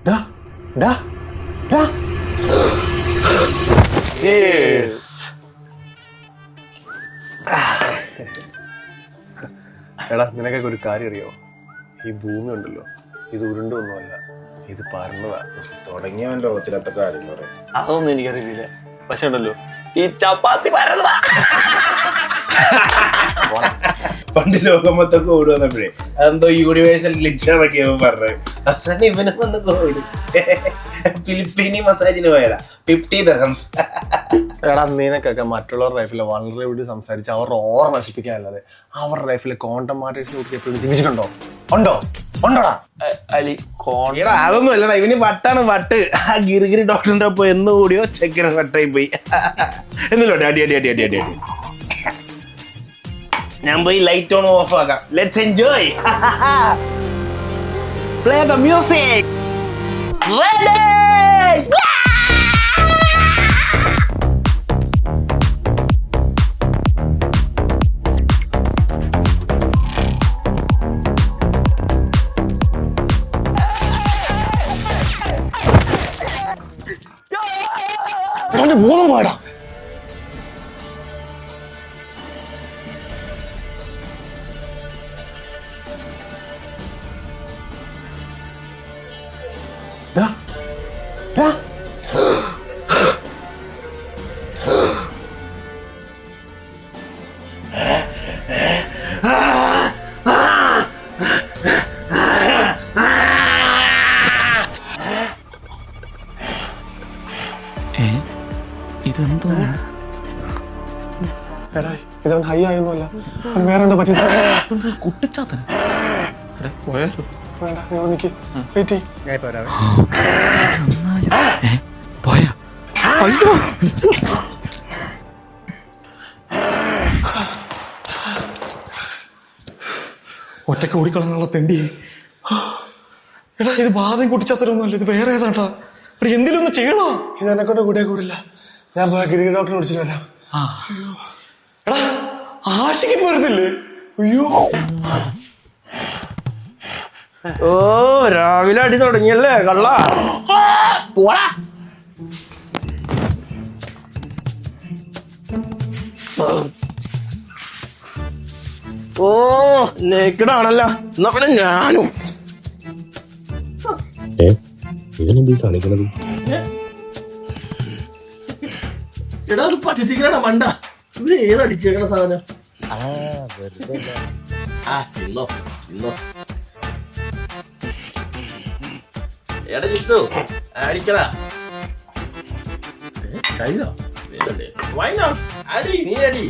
Da, da, da. Cheers. എടാ നിനക്കൊക്കെ ഒരു കാര്യം അറിയോ? ഈ ഭൂമി ഉണ്ടല്ലോ, ഇത് ഉരുണ്ടൊന്നുമല്ല, ഇത് പരന്നതാ. തുടങ്ങിയവൻ ലോകത്തിലത്തെ കാര്യം പറയാം. അതൊന്നും എനിക്കറിയില്ല. പക്ഷെ ഉണ്ടല്ലോ, ഈ ചപ്പാത്തി പരന്നതാ. പണ്ട് ലോകം മൊത്തം കോവിഡ് വന്നപ്പോഴേ അതെന്തോ യൂണിവേഴ്സൽ ഗ്ലിച്ചാന്നൊക്കെ പറഞ്ഞത്. അവസാനം ഇവനെ വന്ന് കോവിഡ്. ഫിലിപ്പീനി മസാജിന് പോയതാ 50 dirhams. എടാ നിനക്കൊക്കെ മറ്റുള്ളവരുടെ ലൈഫിലെ വളരെ സംസാരിച്ച് അവരുടെ ഓറ നശിപ്പിക്കാനല്ലാതെ അവരുടെ ലൈഫിലെ കോണ്ടന്റ് മാറ്റേഴ്സിനെ കുറിച്ച് എപ്പോഴും ചിന്തിച്ചിട്ടുണ്ടോ? ഉണ്ടോടാ? എടാ അതൊന്നും അല്ലടാ, ഇവന് വട്ടാണ് വട്ട്. ആ ഗിരിഗിരി ഡോക്ടറിന്റെ ഒപ്പം എന്ന് കൂടിയോ ചെക്കന് വട്ടായി പോയി. എന്നില്ലോട്ടെ അടി അടി അടി അടി അടി അടി. ഞാൻ പോയി ലൈറ്റ് ഓൺ ഓഫ് ആക്കാം. Let's enjoy. Play the music. ബോധം പോയടാ. ഇതെന്തോ എടാ ഇതവൻ ഹൈ ആയൊന്നുമല്ല, വേറെ എന്താ പറ്റി? കുട്ടിച്ചാത്തന് പോയാലോ? വേണ്ട, നിങ്ങൾ നിക്ക്, വെയിറ്റ് ചെയ്യ്. പോയാ അയ്യോ ഒറ്റക്ക് ഓടിക്കളന്നുള്ള തെണ്ടി. എടാ ഇത് ബാധയും കുട്ടിച്ചാത്തരൊന്നുമല്ല, ഇത് വേറെ ഏതാണ്ടാ. എടാ എന്തെങ്കിലും ഒന്ന് ചെയ്യണോ? ഇത് എന്നെ കൊണ്ട് കൂടിയേ കൂടില്ല. ഞാൻ പോയ ഗിരിഗിരി ഡോക്ടറെ വിളിച്ചിട്ട് വരാം. എടാ ആശിക്ക് വരുന്നില്ലേ? അയ്യോ ഓ രാവിലെ അടി തുടങ്ങിയല്ലേ കള്ള. പോടാ. ഓ നേക്കിടാണല്ലോ. എന്നാ പിന്നെ ഞാനും. ഇവനെന്തീ കാണിക്കണത്? എടാ അത് പറ്റിച്ചിരിക്കണ മണ്ട. ഇവര് ഏതടിച്ചേക്കണ സാധനം? ഇന്നോ ഇന്നോ എടാ ചിത്തു അടിക്കടാ. കഴിഞ്ഞോ? വൈനോ അടി, നീ അടി.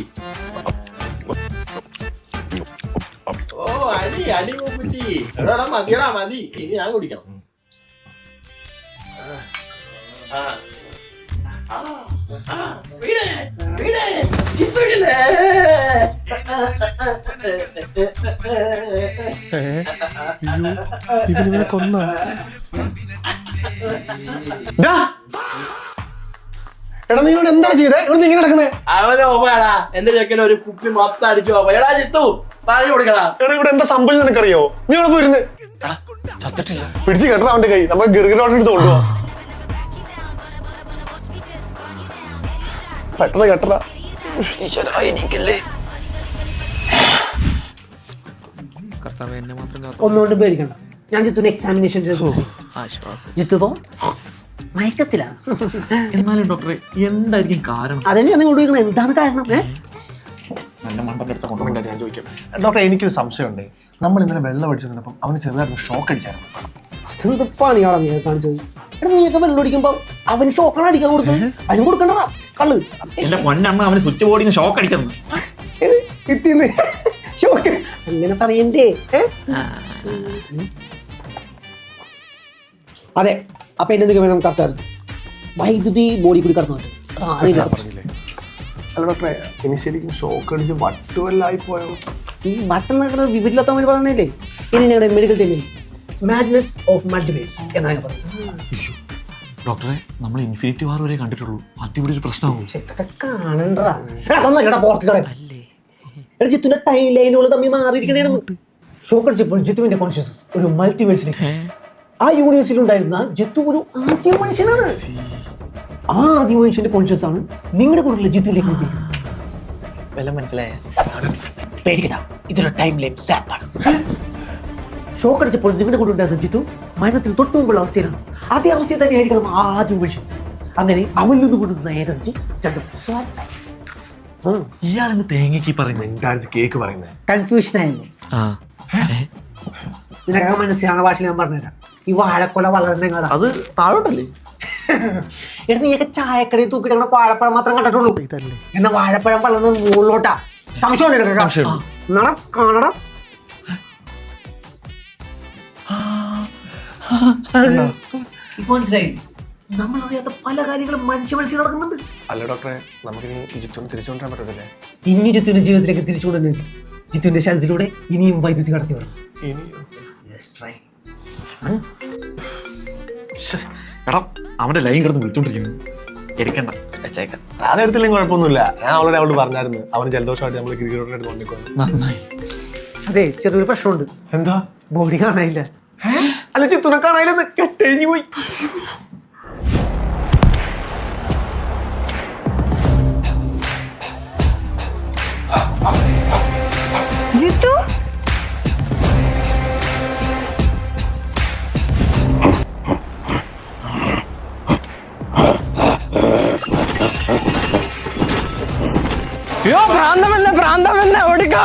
ഓ അടി അടി കൂപ്പിട്ടി. എടാ മതിയടാ മതി, ഇനി ഞാൻ കുടിക്കണം. ഇവനിവനെ കൊന്ന. എടാ നീ ഇവിടെ എന്താണ് ചെയ്തേ? ഇവിടെ ഇങ്ങനെ കിടക്കുന്നേ? അവനെ ഓപ്പാടാ, എന്റെ ചെക്കൻ ഒരു കുപ്പി മൊത്തം അടിച്ചു പോവാ. എടാ ചിത്തു പറഞ്ഞു കൊടുക്കടാ. എടാ ഇവിടെ എന്താ സംഭവിച്ചത് നിനക്കറിയോ? നീ ഇവിടെ പോയിരുന്ന് ചത്തിട്ടില്ല. പിടിച്ച് കെട്ടണം അവന്റെ കൈ. നമുക്ക് ഗിർഗിരി ഡോക്ടറെ അടുത്ത് കൊണ്ടുപോവാ. പെട്ടെന്ന് കെട്ടണ. ഒന്നുകൊണ്ട് പേടിക്കണ്ട, ഞാൻ ജിത്തുവിന് എക്സാമിനേഷൻ ജിത്തു പോ മയക്കത്തിലാണ്. എന്നാലും ഡോക്ടറെ എന്തായിരിക്കും കാരണം? അതന്നെ ഞാൻ കൊണ്ടുപോയിക്കണേ. എന്താണ് കാരണം? നല്ല മണ്ടന്റെ അടുത്ത് കൊണ്ടുപോയി ഞാൻ ചോദിക്കാം. ഡോക്ടർ എനിക്കൊരു സംശയമുണ്ട്. നമ്മൾ ഇന്നലെ വെള്ളം അടിച്ചിരുന്നപ്പം അവന് ചെറുതായിരുന്നു ഷോക്ക് അടിച്ചായിരുന്നു. അതെന്ത് പണിയാണോ നീ കാണിച്ചത്? എടാ നീയൊക്കെ വെള്ളം അടിക്കുമ്പോ അവന് ഷോക്കാണ് അടിക്കാൻ കൊടുക്കുന്നത്. അതിന് കൊടുക്കണ്ടടാ കള്ള്. എന്റെ പൊന്നമ്മ അവന് സ്വിച്ച് ബോർഡിന് ഷോക്ക് അടിക്കുന്നു. ഷോക്ക് അങ്ങനെ പറയണ്ടേ? അതെ, അപ്പൊ എന്നെ വേണം കറക്റ്റായിരുന്നു. വൈദ്യുതി ബോഡി കൂടി കടന്നു പറ്റും. അല്ല ഡോക്ടറെ, ഇനി ശരിക്കും ഷോക്ക് അടിച്ച് വട്ടുവല്ലായി പോയോ? ഈ വട്ടെന്നൊക്കെ വിവരില്ലാത്ത അവര് പറഞ്ഞല്ലേ. ഇനി ഞങ്ങളുടെ മെഡിക്കൽ ടീമിൽ മാഡ്നസ് ഓഫ് മൾട്ടിവേഴ്സ് എന്നാണ് പറഞ്ഞത്. ഡോക്ടറെ നമ്മൾ ഇൻഫിനിറ്റി വാർ വരെ കണ്ടിട്ടുള്ളൂ. അതിവിടെ ഒരു പ്രശ്നമാകും. ഇതൊക്കെ കാണണ്ടടാ. ജിത്തുവിന്റെ ടൈം ലൈനുകൾ തമ്മിൽ മാറിയിരിക്കണേന്ന്. ഷോക്ക് അടിച്ചപ്പോൾ ജിത്തുവിന്റെ കോൺഷ്യസ് ഒരു മൾട്ടിവേഴ്സിലേക്ക്. ആ യൂണിവേഴ്സിറ്റിയിൽ ഉണ്ടായിരുന്ന ജിത്തു ഒരു ആദ്യ മനുഷ്യനാണ്. ആ ആദ്യ മനുഷ്യന്റെ കോൺഷ്യസ് ആണ് നിങ്ങളുടെ കൂടെ ജിത്തുവിലേക്ക് എത്തിയിരിക്കുന്നത്. വല്ല മനസ്സിലായ പേടിക്കണ്ട, ഇതൊരു ടൈം ലൈൻ സാപ്പാണ്. ഷോക്ക് അടിച്ചപ്പോൾ നിങ്ങളുടെ കൂടെ ഉണ്ടായിരുന്ന ജിത്തു മരണത്തിന് തൊട്ടു മുമ്പുള്ള അവസ്ഥയിലാണ്. അതേ അവസ്ഥയിൽ തന്നെ ആയിരിക്കണം ആ ആദ്യ മനുഷ്യൻ. അങ്ങനെ അവനിൽ നിന്ന് കൊണ്ടുവന്ന എനർജി രണ്ടും ഇയാളെന്ന് തേങ്ങയ്ക്ക് പറയുന്നത് എന്റെ അടുത്ത് കേക്ക് പറയുന്നത് കൺഫ്യൂഷൻ ആയില്ലേ? നിനക്ക് മനസ്സിലാണ് ഭാഷയിൽ ഞാൻ പറഞ്ഞുതരാം. ഈ വാഴക്കൊല വളരണ അത് താഴോട്ടല്ലേ? എടാ നീയൊക്കെ ചായക്കടയിൽ തൂക്കിട്ട് വാഴപ്പഴം മാത്രം കണ്ടിട്ടുള്ളൂ. എന്നാ വാഴപ്പഴം വളർന്ന് മുകളിലോട്ടാ. സംശയം കാണണം. മനസ്സിലായി? നമ്മളറിയാത്ത പല കാര്യങ്ങളും മനുഷ്യ മനസ്സിൽ നടക്കുന്നുണ്ട്. അല്ല ഡോക്ടറെ, നമുക്കിനി ജിത്തുവിനെ തിരിച്ചുകൊണ്ടുവരാൻ പറ്റത്തില്ലേ? ഇനി ജിത്തുവിന്റെ ജീവിതത്തിലേക്ക് തിരിച്ചുകൊണ്ടുവരുന്നത് ജിത്തുവിന്റെ ശരീരത്തിലൂടെ ഇനിയും വൈദ്യുതി കടത്തി വിടണം. എടാ അവന്റെ ലൈൻ കിടന്ന് വിളിച്ചോണ്ടിരിക്കുന്നു. എടുക്കണ്ട, വെച്ചേക്കാം. അതെടുത്തില്ലെങ്കിൽ കുഴപ്പമൊന്നുമില്ല. ഞാൻ ഓൾറെഡി അവളോട് പറഞ്ഞായിരുന്നു അവന് ജലദോഷമായിട്ട് നമ്മൾ ക്രിക്കറ്റ് എടുത്ത് കൊണ്ടിരിക്കുന്നു. നന്നായി. അതെ, ചെറിയൊരു പ്രശ്നമുണ്ട്. എന്താ? ബോഡി കാണാനില്ല. അല്ല ജിത്തുനെ കാണാനില്ലെന്ന് കെട്ടഴിഞ്ഞു പോയി. ജിത്തു ഭ്രാന്തമല്ല ഓടിക്കോ.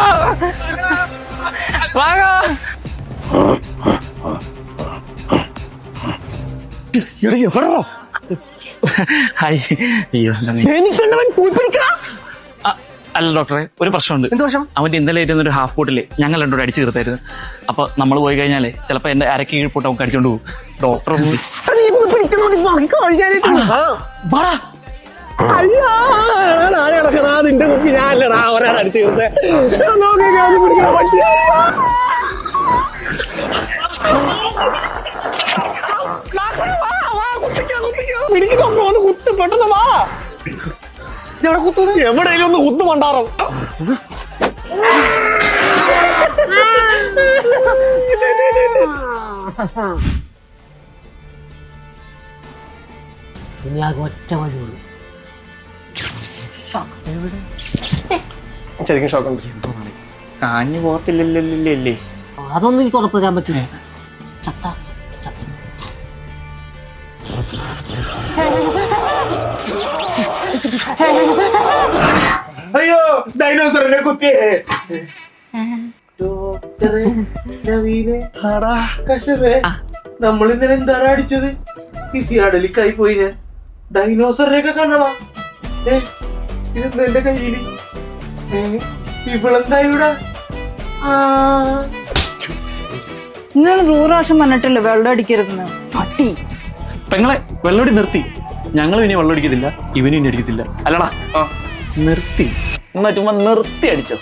അല്ല ഡോക്ടറെ, ഒരു പ്രശ്നമുണ്ട്. എന്ത് പ്രശ്നം? അവന്റെ ഇന്നലെ ഇരുന്ന ഒരു ഹാഫ് ബോട്ടില് ഞങ്ങൾ രണ്ടോടെ അടിച്ചു തീർത്തായിരുന്നു. അപ്പൊ നമ്മൾ പോയി കഴിഞ്ഞാലേ ചിലപ്പോ എന്റെ അരക്ക് കീഴ്പോട്ട് നമുക്ക് അടിച്ചോണ്ട് പോകും. ഡോക്ടർ നിന്റെ കുപ്പി ഞാനല്ലടാ ഒരാൾ അടിച്ചു തീർത്തേ. കുത്ത് പെട്ടെന്ന് വാ. എവിടെയെങ്കിലും ഒന്ന് കുത്തു മണ്ടാറും. ഇനി ആകെ ഒറ്റ വഴിയുള്ളൂ. ശരിക്കും ഷോക്കുണ്ട്. കാഞ്ഞു പോകത്തില്ലല്ലേ? അതൊന്നും എനിക്ക് ഉറപ്പ് തരാൻ പറ്റില്ല. ചത്ത അയ്യോ, ഡൈനോസറിനെ കുത്തിയേ. നമ്മൾ ഇന്നലെ എന്താണ് അടിച്ചത്? കിസി അടലിക്കായി പോയി. ഞാൻ ഡൈനോസറിനെയൊക്കെ കണ്ടതാ. ഇതെന്താ എന്റെ കയ്യില്? ഇവളെന്തായിവിടെ? നിങ്ങൾ 100 പ്രാവശ്യം പറഞ്ഞിട്ടില്ലേ വെള്ളം അടിക്കരുതെന്ന്. പട്ടി പെങ്ങളെ വെള്ളമടി നിർത്തി. ഞങ്ങളും ഇനി വെള്ളം അടിക്കത്തില്ല, ഇവനും ഇനി അടിക്കത്തില്ല. അല്ലടാ, നിർത്തി. എന്നാ ചുമ്മാ നിർത്തി അടിച്ചോ.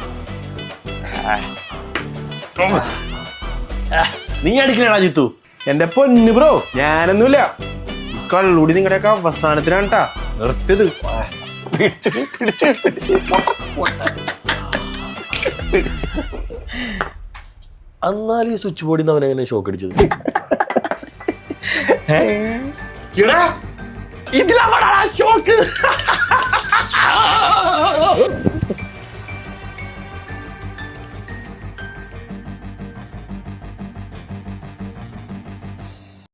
നീ അടിക്കണേടാ ജിത്തു. എന്റെ പൊന്നു ബ്രോ, ഞാനൊന്നുമില്ല. കള്ളൂടി നിങ്ങളുടെയൊക്കെ അവസാനത്തിനാണ് ട്ടാ നിർത്തിയത്. എന്നാലും ഈ സ്വിച്ച് ബോർഡിൽ നിന്ന് അവനെങ്ങനെ ഷോക്ക് അടിച്ചത്? ഇതിലാ ഷോക്ക്.